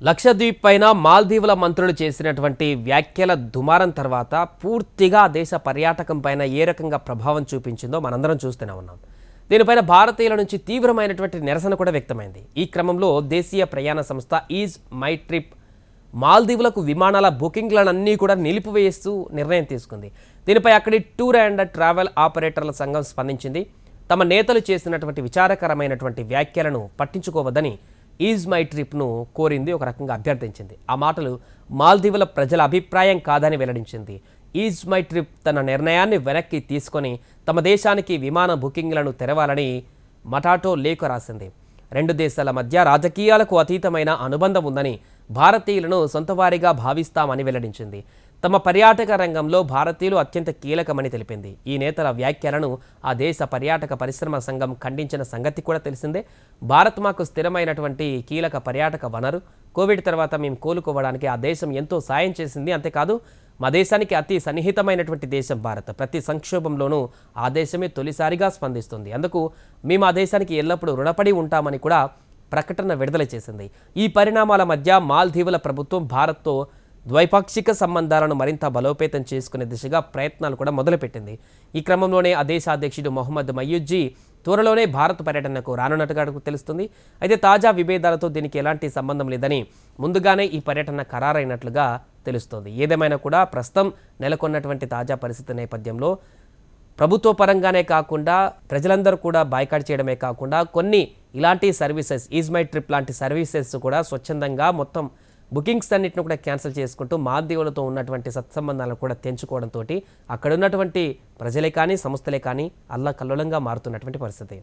లక్షద్వీప్ పైన మాల్దీవుల మంత్రులు చేసినటువంటి వ్యాఖ్యల దుమారం తర్వాత పూర్తిగా దేశ పర్యాటకం పైన ఏ రకంగా ప్రభావం చూపించిందో మనందరం చూస్తూనే ఉన్నాం. దీనిపైన భారతీయుల నుంచి తీవ్రమైనటువంటి నిరసన కూడా వ్యక్తమైంది. ఈ క్రమంలో దేశీయ ప్రయాణ సంస్థ ఈజ్ మై ట్రిప్ మాల్దీవులకు విమానాల బుకింగ్లన్నీ కూడా నిలిపివేస్తూ నిర్ణయం తీసుకుంది. దీనిపై అక్కడి టూర్ అండ్ ట్రావెల్ ఆపరేటర్ల సంఘం స్పందించింది. తమ నేతలు చేసినటువంటి విచారకరమైనటువంటి వ్యాఖ్యలను పట్టించుకోవద్దని ఈజ్ మై ట్రిప్ను కోరింది, ఒక రకంగా అభ్యర్థించింది. ఆ మాటలు మాల్దీవుల ప్రజల అభిప్రాయం కాదని వెల్లడించింది. ఈజ్ మై ట్రిప్ తన నిర్ణయాన్ని వెనక్కి తీసుకొని తమ దేశానికి విమాన బుకింగ్లను తెరవాలని మటాటో లేఖ రాసింది. రెండు దేశాల మధ్య రాజకీయాలకు అతీతమైన అనుబంధం ఉందని, భారతీయులను సొంతవారిగా భావిస్తామని వెల్లడించింది. తమ పర్యాటక రంగంలో భారతీయులు అత్యంత కీలకమని తెలిపింది. ఈ నేతల వ్యాఖ్యలను ఆ దేశ పర్యాటక పరిశ్రమ సంఘం ఖండించిన సంగతి కూడా తెలిసిందే. భారత్ మాకు స్థిరమైనటువంటి కీలక పర్యాటక వనరు. కోవిడ్ తర్వాత మేము కోలుకోవడానికి ఆ దేశం ఎంతో సాయం చేసింది. అంతేకాదు మా దేశానికి అతి సన్నిహితమైనటువంటి దేశం భారత్. ప్రతి సంక్షోభంలోనూ ఆ దేశమే తొలిసారిగా స్పందిస్తుంది. అందుకు మేము ఆ దేశానికి ఎల్లప్పుడూ రుణపడి ఉంటామని కూడా ప్రకటన విడుదల చేసింది. ఈ పరిణామాల మధ్య మాల్దీవుల ప్రభుత్వం భారత్తో ద్వైపాక్షిక సంబంధాలను మరింత బలోపేతం చేసుకునే దిశగా ప్రయత్నాలు కూడా మొదలుపెట్టింది. ఈ క్రమంలోనే ఆ దేశ అధ్యక్షుడు మొహమ్మద్ మయూద్జీ త్వరలోనే భారత పర్యటనకు రానున్నట్టుగా తెలుస్తుంది. అయితే తాజా విభేదాలతో దీనికి ఎలాంటి సంబంధం లేదని ముందుగానే ఈ పర్యటన ఖరారైనట్లుగా తెలుస్తోంది. ఏదేమైనా కూడా ప్రస్తుతం నెలకొన్నటువంటి తాజా పరిస్థితి నేపథ్యంలో ప్రభుత్వ పరంగానే కాకుండా ప్రజలందరూ కూడా బాయ్కాట్ చేయడమే కాకుండా కొన్ని ఇలాంటి సర్వీసెస్ ఈజ్ మై ట్రిప్ లాంటి సర్వీసెస్ కూడా స్వచ్ఛందంగా మొత్తం బుకింగ్స్ అన్నింటిని కూడా క్యాన్సిల్ చేసుకుంటూ మాల్దీవులతో ఉన్నటువంటి సత్సంబంధాలను కూడా తెంచుకోవడంతో అక్కడ ఉన్నటువంటి ప్రజలే కానీ సంస్థలే కానీ అల్లకల్లోలంగా మారుతున్నటువంటి పరిస్థితి.